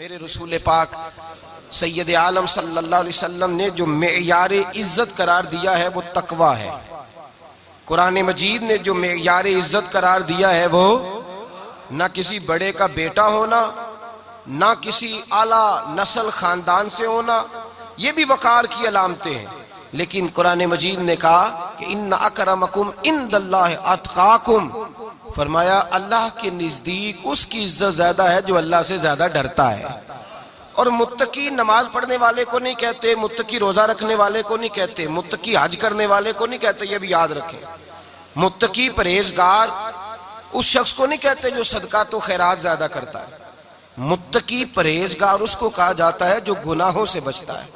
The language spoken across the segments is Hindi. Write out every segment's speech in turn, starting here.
मेरे रसूल पाक सैयद आलम सल्लल्लाहु अलैहि वसल्लम ने जो मेयार इज्जत करार दिया है वो तकवा है। कुरान मजीद ने जो मेयार इज्जत करार दिया है वो ना किसी बड़े का बेटा होना, ना किसी आला नस्ल खानदान से होना, ये भी वकार की अलामतें हैं। लेकिन कुरान मजीद ने कहा कि इन्ना अकरमकुम इंदल्लाहि अतकाकुम, फरमाया अल्लाह के नजदीक उसकी इज्जत ज्यादा है जो अल्लाह से ज्यादा डरता है। और मुत्तकी नमाज पढ़ने वाले को नहीं कहते, मुत्तकी रोजा रखने वाले को नहीं कहते, मुत्तकी हज करने वाले को नहीं कहते, ये भी याद रखें। मुत्तकी परहेजगार उस शख्स को नहीं कहते जो सदका तो खैरात ज्यादा करता है। मुत्तकी परहेजगार उसको कहा जाता है जो गुनाहों से बचता है,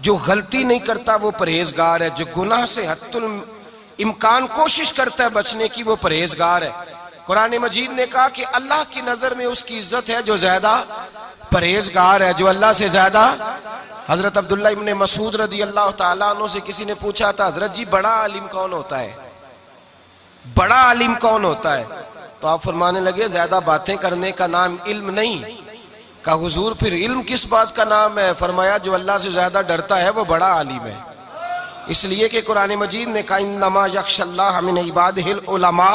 जो गलती नहीं करता वो परहेजगार है, जो गुनाह से हत्तुल इम्कान कोशिश करता है बचने की वो परहेजगार है। कुरान मजीद ने कहा कि अल्लाह की नजर में उसकी इज्जत है जो ज्यादा परहेजगार है, जो अल्लाह से ज्यादा। हजरत अब्दुल्ला इब्ने मसूद रदी अल्लाह ताला अन्हु से किसी ने पूछा था, हजरत जी बड़ा आलिम कौन होता है, बड़ा आलिम कौन होता है? तो आप फरमाने लगे ज्यादा बातें करने का नाम इल्म नहीं। कहा हुजूर फिर इल्म किस बात का नाम है? फरमाया जो अल्लाह से ज्यादा डरता है वो बड़ा आलिम है। इसलिए कि कुरान मजीद ने कहा इन्नमा यख्शल्लाह मिन इबादिहिल उलमा,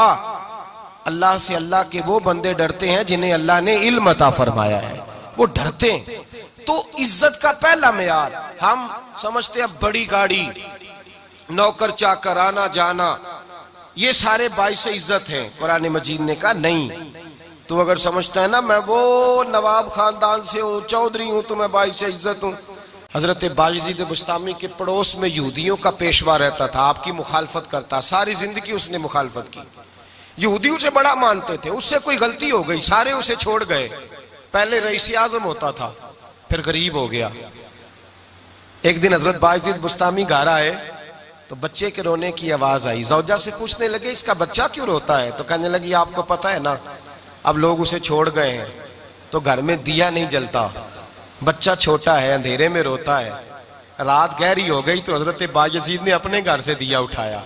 अल्लाह से अल्लाह के वो बंदे डरते हैं जिन्हें अल्लाह ने इल्म अता फरमाया है, वो डरते हैं। तो इज्जत का पहला मेयार हम समझते हैं बड़ी गाड़ी, नौकर चाकर, आना जाना, ये सारे बाइस इज्जत हैं। कुरान मजीद ने कहा नहीं, तू अगर समझता है ना मैं वो नवाब खानदान से हूँ, चौधरी हूँ, तो मैं बाइस इज्जत हूँ। हजरत बायजीद बुस्तामी के पड़ोस में यहूदियों का पेशवा रहता था, आपकी मुखालफत करता, सारी जिंदगी उसने मुखालफत की। यहूदी उसे बड़ा मानते थे, उससे कोई गलती हो गई सारे उसे छोड़ गए। पहले रईस आजम होता था, फिर गरीब हो गया। एक दिन हजरत बायजीद बुस्तामी घर आए तो बच्चे के रोने की आवाज आई। जौजा से पूछने लगे इसका बच्चा क्यों रोता है? तो कहने लगी आपको पता है ना अब लोग उसे छोड़ गए हैं तो घर में दिया नहीं जलता, बच्चा छोटा है अंधेरे में रोता है। रात गहरी हो गई तो हजरत बायजीद ने अपने घर से दिया उठाया,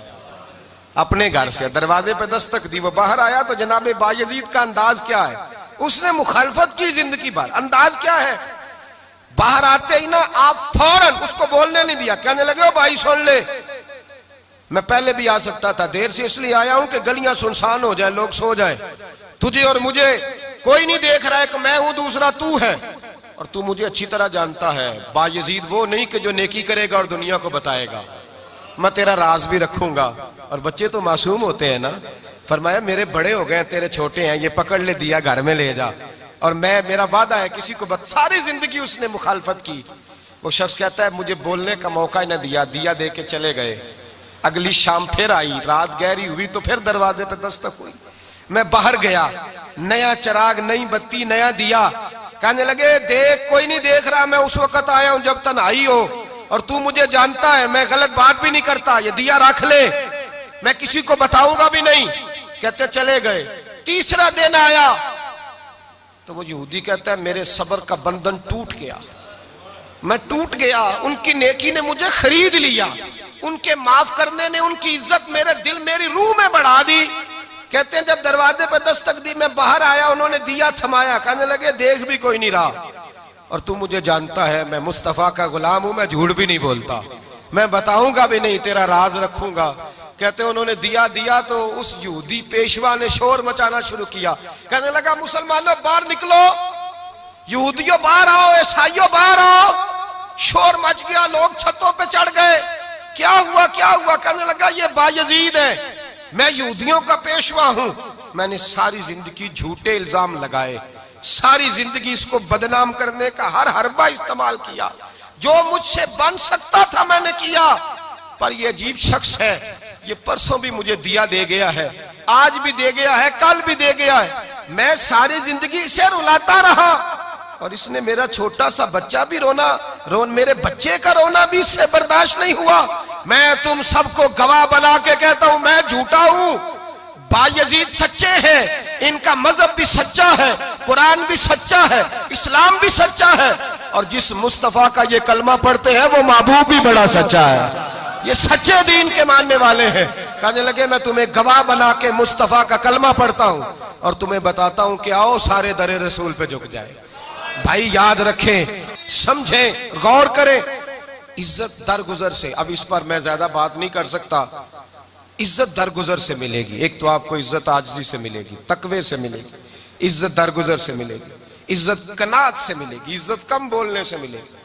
अपने घर से दरवाजे पे दस्तक दी। वो बाहर आया तो जनाब बायजीद का अंदाज क्या है, उसने मुखालफत की जिंदगी भर। अंदाज क्या है, बाहर आते ही ना आप फौरन उसको बोलने नहीं दिया, कहने लगे ओ भाई सुन ले, मैं पहले भी आ सकता था, देर से इसलिए आया हूं कि गलियां सुनसान हो जाए, लोग सो जाए, तुझे और मुझे कोई नहीं देख रहा है कि मैं हूं दूसरा तू है, और तू मुझे अच्छी तरह जानता है। बायजीद वो नहीं कि जो नेकी करेगा और दुनिया को बताएगा, मैं तेरा राज भी रखूंगा। और बच्चे तो मासूम होते हैं ना। फरमाया मेरे बड़े हो गए, तेरे छोटे हैं, ये पकड़ ले दिया घर में ले जा, और मैं मेरा वादा है किसी को सारी जिंदगी उसने मुखालफत की। वो शख्स कहता है मुझे बोलने का मौका ही ना दिया, दिया दे के चले गए। अगली शाम फिर आई, रात गहरी हुई तो फिर दरवाजे पे दस्तक हुई। मैं बाहर गया, नया चिराग, नई बत्ती, नया दिया। कहने लगे देख कोई नहीं देख रहा, मैं उस वक्त आया हूं जब तन्हाई हो, और तू मुझे जानता है, मैं गलत बात भी नहीं करता, ये दिया रख ले, मैं किसी को बताऊंगा भी नहीं। कहते चले गए। तीसरा दिन आया तो वो यहूदी कहता है मेरे सब्र का बंधन टूट गया, मैं टूट गया, उनकी नेकी ने मुझे खरीद लिया, उनके माफ करने ने उनकी इज्जत मेरे दिल मेरी रूह में बढ़ा दी। कहते हैं जब दरवाजे पर दस्तक दी, मैं बाहर आया, उन्होंने दिया थमाया, कहने लगे देख भी कोई नहीं रहा, और तू मुझे जानता है मैं मुस्तफा का गुलाम हूं, मैं झूठ भी नहीं बोलता, मैं बताऊंगा भी नहीं, तेरा राज रखूंगा। कहते हैं उन्होंने दिया तो उस यहूदी पेशवा ने शोर मचाना शुरू किया, कहने लगा मुसलमानों बाहर निकलो, यहूदियों बाहर आओ, ईसाइयों बाहर आओ। शोर मच गया, लोग छतों पे चढ़ गए। क्या हुआ क्या हुआ? कहने लगा ये बायजीद है, मैं यहूदियों का पेशवा हूं, मैंने सारी जिंदगी झूठे इल्जाम लगाए, सारी जिंदगी इसको बदनाम करने का हर हरबा इस्तेमाल किया, जो मुझसे बन सकता था मैंने किया, पर ये अजीब शख्स है, ये परसों भी मुझे दिया दे गया है, आज भी दे गया है, कल भी दे गया है, मैं सारी जिंदगी इसे रुलाता रहा, और इसने मेरा छोटा सा बच्चा भी मेरे बच्चे का रोना भी इससे बर्दाश्त नहीं हुआ। मैं तुम सबको गवाह बना के कहता हूं मैं झूठा हूं, बायजीद सच्चे हैं, इनका मजहब भी सच्चा है, कुरान भी सच्चा है, इस्लाम भी सच्चा है, और जिस मुस्तफा का ये कलमा पढ़ते हैं वो महबूब भी बड़ा सच्चा है, ये सच्चे दीन के मानने वाले हैं। कहने लगे मैं तुम्हें गवाह बना के मुस्तफा का कलमा पढ़ता हूं और तुम्हें बताता हूं कि आओ सारे दरे रसूल पे झुक जाए, भाई याद रखें, समझें, गौर करें। इज्जत दरगुजर से, अब इस पर मैं ज्यादा बात नहीं कर सकता। इज्जत दरगुजर से मिलेगी। एक तो आपको इज्जत आजिज़ी से मिलेगी, तकवे से मिलेगी, इज्जत दरगुजर से मिलेगी, इज्जत कनात से मिलेगी, इज्जत कम बोलने से मिलेगी।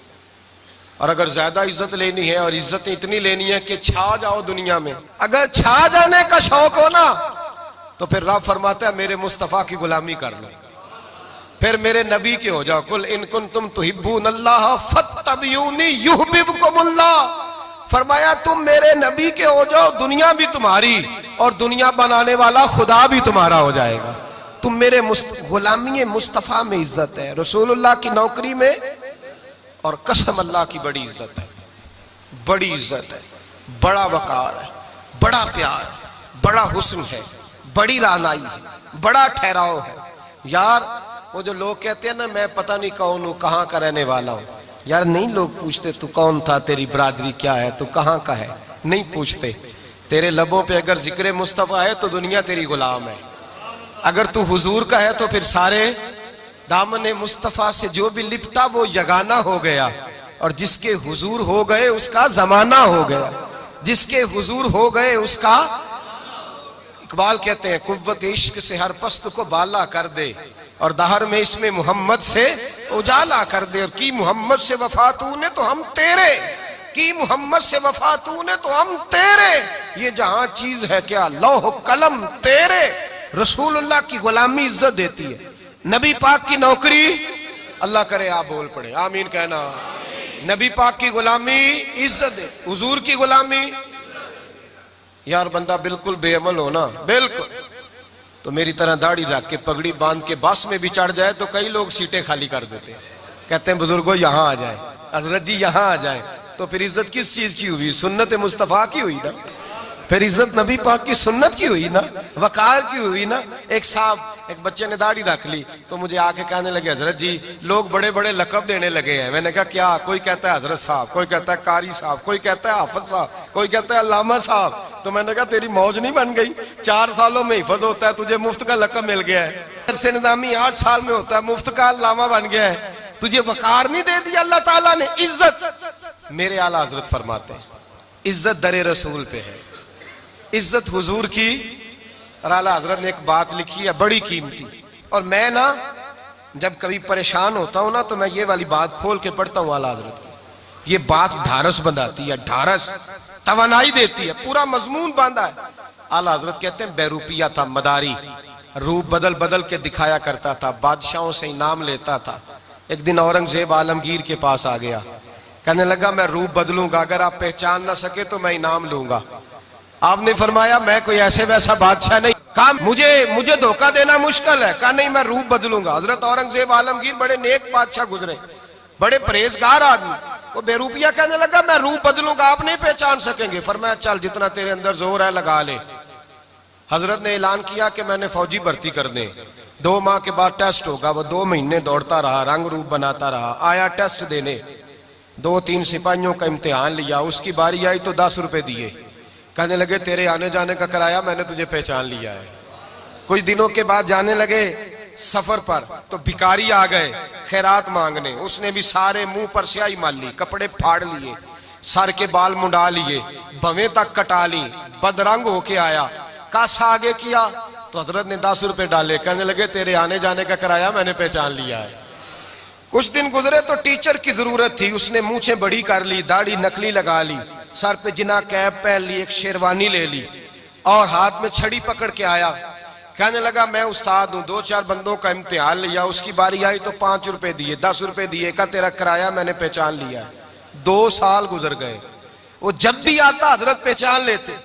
और अगर ज्यादा इज्जत लेनी है और इज्जत इतनी लेनी है कि छा जाओ दुनिया में, अगर छा जाने का शौक हो ना, तो फिर रब फरमाता है मेरे मुस्तफा की गुलामी कर लो, फिर मेरे नबी के हो जाओ। कुल इन कुंतुम तुहिब्बूनल्लाह फत्तबिऊनी युहब्बिबकुमुल्लाह। फरमाया तुम मेरे नबी के हो जाओ, दुनिया भी तुम्हारी और दुनिया बनाने वाला खुदा भी तुम्हारा हो जाएगा। तुम मेरे गुलामी मुस्तफा में इज्जत है, रसूलुल्लाह की नौकरी में, और कसम अल्लाह की बड़ी इज्जत है, बड़ी इज्जत है, बड़ा वकार है, बड़ा प्यार है, बड़ा हुस्न है, बड़ी रानाई है, बड़ा ठहराव है। यार वो जो लोग कहते हैं ना मैं पता नहीं कौन हूं, कहाँ का रहने वाला हूं, यार नहीं लोग पूछते तू कौन था, तेरी बरादरी क्या है, तू कहाँ का है, नहीं पूछते। तेरे लबों पे अगर जिक्र मुस्तफा है तो दुनिया तेरी गुलाम है। अगर तू हुजूर का है तो फिर सारे दामन मुस्तफा से जो भी लिपटा वो यगाना हो गया, और जिसके हुजूर हो गए उसका जमाना हो गया, जिसके हुजूर हो गए उसका। इकबाल कहते हैं कुव्वत इश्क से हर पस्त को बाला कर दे, और दहर में इसमें मोहम्मद से उजाला कर दे। और की मोहम्मद से वफा तूने तो हम तेरे, की मोहम्मद से वफा तूने तो हम तेरे, ये जहां चीज है क्या लौह कलम तेरे। रसूलुल्लाह की गुलामी इज्जत देती है, नबी पाक की नौकरी, अल्लाह करे आप बोल पड़े आमीन कहना। नबी पाक की गुलामी इज्जत दे, हुजूर की गुलामी। यार बंदा बिल्कुल बेअमल हो ना, बिल्कुल, तो मेरी तरह दाढ़ी रख के पगड़ी बांध के बस में भी चढ़ जाए तो कई लोग सीटें खाली कर देते हैं, कहते हैं बुजुर्गों यहाँ आ जाए, हजरत जी यहाँ आ जाए। तो फिर इज्जत किस चीज की हुई? सुन्नत मुस्तफा की हुई ना, फिर इज्जत नबी पाक की सुन्नत की हुई ना, वकार की हुई ना। एक साहब, एक बच्चे ने दाढ़ी रख ली तो मुझे आके कहने लगे हजरत जी लोग बड़े बड़े लकब देने लगे हैं। मैंने कहा क्या? कोई कहता है हजरत साहब, कोई कहता है कारी साहब, कोई कहता है हाफिज साहब, कोई कहता है अल्लामा साहब। तो मैंने कहा तेरी मौज नहीं बन गई? 4 सालों में हिफज होता है, तुझे मुफ्त का लकब मिल गया है। अरसे निजामी 8 साल में होता है, मुफ्त का अल्लामा बन गया है, तुझे वकार नहीं दे दिया अल्लाह ताला ने। इज्जत मेरे आला हजरत फरमाते हैं इज्जत दरे रसूल पे है, इज्जत हुजूर की। और आला हजरत ने एक बात लिखी है बड़ी कीमती, और मैं ना जब कभी परेशान होता हूं ना तो मैं ये वाली बात खोल के पढ़ता हूं आला हजरत की। ये बात ढारस बंधाती है, ढारस तवानाई देती है, पूरा मजमून बांधा है। आला हजरत कहते हैं बेरूपिया था मदारी, रूप बदल बदल के दिखाया करता था, बादशाहों से इनाम लेता था। एक दिन औरंगजेब आलमगीर के पास आ गया, कहने लगा मैं रूप बदलूंगा, अगर आप पहचान ना सके तो मैं इनाम लूंगा। आपने फरमाया मैं कोई ऐसे वैसा बादशाह नहीं, कहा मुझे धोखा देना मुश्किल है, कहा नहीं मैं रूप बदलूंगा। हजरत औरंगजेब आलमगीर बड़े नेक बादशाह गुजरे, बड़े परहेजगार आदमी, वो बेरूपिया कहने लगा मैं रूप बदलूंगा, आप नहीं पहचान सकेंगे। फरमाया चल जितना तेरे अंदर जोर है लगा ले। हजरत ने ऐलान किया कि मैंने फौजी भर्ती कर दे, 2 माह के बाद टेस्ट होगा। वो 2 महीने दौड़ता रहा, रंग रूप बनाता रहा, आया टेस्ट देने, 2-3 सिपाहियों का इम्तिहान लिया, उसकी बारी आई तो 10 रुपए दिए, कहने लगे तेरे आने जाने का किराया मैंने तुझे पहचान लिया है। कुछ दिनों के बाद जाने लगे सफर पर तो भिखारी आ गए खैरात मांगने, उसने भी सारे मुंह पर स्याही मार ली, कपड़े फाड़ लिए, सर के बाल मुंडा लिए, भवें तक कटा ली, बदरंग होके आया, कासा आगे किया तो हजरत ने 10 रुपए डाले, कहने लगे तेरे आने जाने का किराया मैंने पहचान लिया है। कुछ दिन गुजरे तो टीचर की जरूरत थी, उसने मूछें बड़ी कर ली, दाढ़ी नकली लगा ली, सर पे जिना कैप पहन ली, एक शेरवानी ले ली और हाथ में छड़ी पकड़ के आया। कहने लगा मैं उस्ताद हूं, 2-4 बंदों का इम्तिहान लिया, उसकी बारी आई तो 5 रुपए दिए, 10 रुपए दिए, का तेरा किराया मैंने पहचान लिया। 2 साल गुजर गए, वो जब भी आता हजरत पहचान लेते।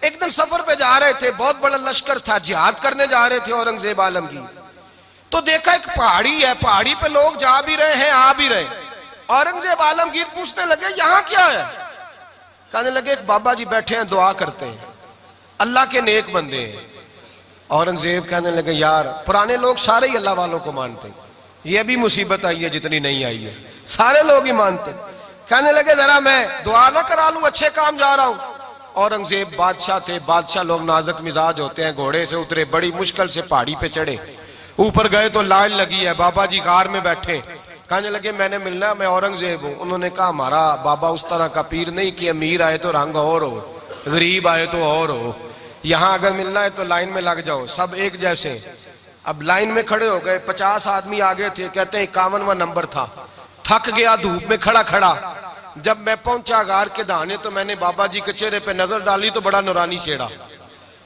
एक दिन सफर पे जा रहे थे, बहुत बड़ा लश्कर था, जिहाद करने जा रहे थे औरंगजेब आलमगीर, तो देखा एक पहाड़ी है, पहाड़ी पे लोग जा भी रहे हैं आ भी रहे। औरंगजेब आलमगीर पूछने लगे यहाँ क्या है? कहने लगे एक बाबा जी बैठे हैं दुआ करते हैं, अल्लाह के नेक बंदे हैं। औरंगजेब कहने लगे यार पुराने लोग सारे ही अल्लाह वालों को मानते, ये भी मुसीबत आई है जितनी नहीं आई है, सारे लोग ही मानते। कहने लगे जरा मैं दुआ ना करा लूं, अच्छे काम जा रहा हूं। औरंगजेब बादशाह थे, बादशाह लोग नाजुक मिजाज होते हैं, घोड़े से उतरे, बड़ी मुश्किल से पहाड़ी पे चढ़े, ऊपर गए तो लाइन लगी है, बाबा जी कार में बैठे, कहने लगे मैंने मिलना है, मैं औरंगजेब हूं। उन्होंने कहा हमारा बाबा उस तरह का पीर नहीं कि अमीर आए तो रंग और हो, गरीब आए तो और हो। यहां अगर मिलना है तो लाइन में लग जाओ, सब एक जैसे। अब लाइन में खड़े हो गए, 50 आदमी आगे थे, कहते हैं 51वां नंबर था। थक गया धूप में खड़ा खड़ा। जब मैं पहुंचा गार के दाने तो मैंने बाबा जी के चेहरे पे नजर डाली तो बड़ा नूरानी चेहरा,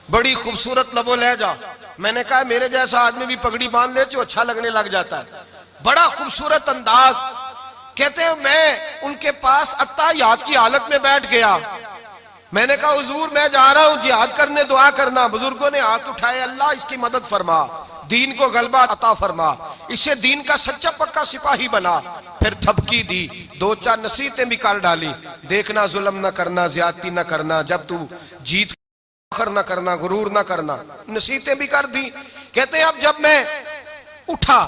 बड़ी खूबसूरत लबो लहजा। मैंने कहा मेरे जैसा आदमी भी पगड़ी बांध ले तो अच्छा लगने लग जाता है, बड़ा खूबसूरत अंदाज। कहते हैं मैं उनके पास अत्ताहियात की हालत में बैठ गया। मैंने कहा हुजूर मैं जा रहा हूं जिहाद करने, दुआ करना। बुजुर्गों ने हाथ उठाए, अल्लाह इसकी मदद फरमा, दीन को गलबा अता फरमा, इसे दीन का सच्चा पक्का सिपाही बना। फिर थपकी दी, 2-4 नसीहतें भी कर डाली, देखना जुल्म न करना, ज्यादती न करना, जब तू जीत न करना, गुरूर न करना, नसीहतें भी कर दी। कहते हैं अब जब मैं उठा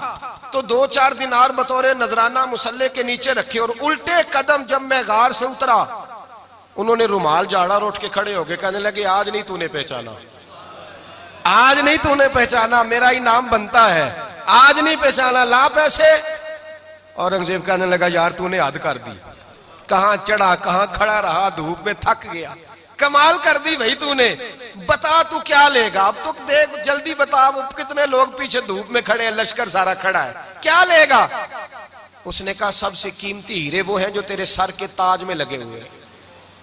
तो 2-4 दिनार बतौर नजराना मुसल्ले के नीचे रखे, और उल्टे कदम जब मैं गार से उतरा उन्होंने रुमाल झाड़ा और उठ के खड़े हो गए। कहने लगे आज नहीं तूने पहचाना, आज नहीं तूने पहचाना, मेरा इनाम बनता है, आज नहीं पहचाना, ला पैसे। औरंगजेब कहने लगा यार तूने हद कर दी, कहां चढ़ा कहां खड़ा रहा, धूप में थक गया, कमाल कर दी भाई तूने, बता तू क्या लेगा। अब तो देख जल्दी बता, वो कितने लोग पीछे धूप में खड़े हैं, लश्कर सारा खड़ा है, क्या लेगा। उसने कहा सबसे कीमती हीरे वो हैं जो तेरे सर के ताज में लगे हुए हैं,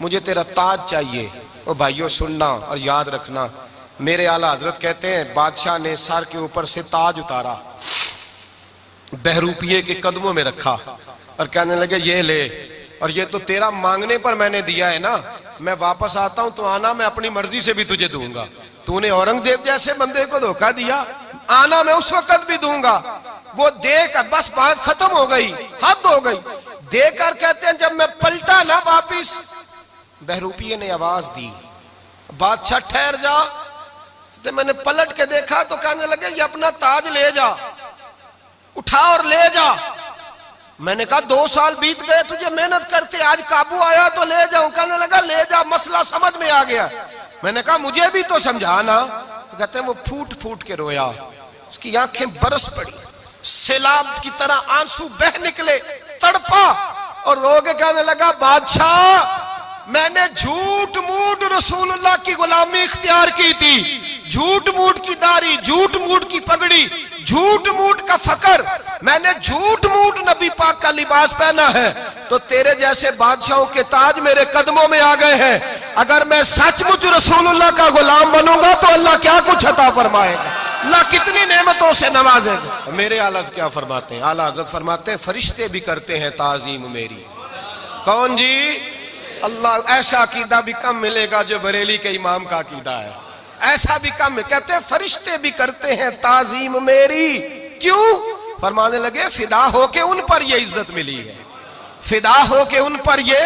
मुझे तेरा ताज चाहिए। ओ भाइयों सुनना और याद रखना, मेरे आला हजरत कहते हैं बादशाह ने सर के ऊपर से ताज उतारा, बहरूपिये के कदमों में रखा और कहने लगे ये ले, और ये तो तेरा मांगने पर मैंने दिया है ना, मैं वापस आता हूं तो आना, मैं अपनी मर्जी से भी तुझे दूंगा। तूने औरंगजेब जैसे बंदे को धोखा दिया, आना मैं उस वक्त भी दूंगा। वो देकर बस बात खत्म हो गई, हद हो गई। देकर कहते हैं जब मैं पलटा ना वापिस, बहरूपिये ने आवाज दी बादशाह ठहर जा। तो मैंने पलट के देखा तो कहने लगे ये अपना ताज ले जा, उठा और ले जा। मैंने कहा 2 साल बीत गए तुझे मेहनत करते, आज काबू आया तो ले जाऊं। कहने लगा ले जा, मसला समझ में आ गया। मैंने कहा मुझे भी तो समझाना। तो कहते हैं वो फूट फूट के रोया, उसकी आंखें बरस पड़ी, सैलाब की तरह आंसू बह निकले, तड़पा और रो के कहने लगा बादशाह मैंने झूठ मूठ रसूलुल्लाह की गुलामी इख्तियार की थी, झूठ मूठ की दाढ़ी, झूठ मूठ की पगड़ी, झूठ मूठ का फकर, मैंने झूठ मूठ नबी पाक का लिबास पहना है, तो तेरे जैसे बादशाहों के ताज मेरे कदमों में आ गए हैं। अगर मैं सचमुच रसूलुल्लाह का गुलाम बनूंगा तो अल्लाह क्या कुछ अता फरमाएगा, अल्लाह कितनी नेमतों से नवाजेगा। मेरे आला क्या फरमाते हैं, आला हज़रत फरमाते हैं फरिश्ते भी करते हैं ताजीम मेरी। कौन जी? अल्लाह। ऐसा अकीदा भी कम मिलेगा जो बरेली के इमाम का अकीदा है, ऐसा भी कम। कहते हैं फरिश्ते भी करते हैं ताजीम मेरी। क्यों? फरमाने लगे फिदा होके उन पर ये इज्जत मिली है, फिदा होके उन पर ये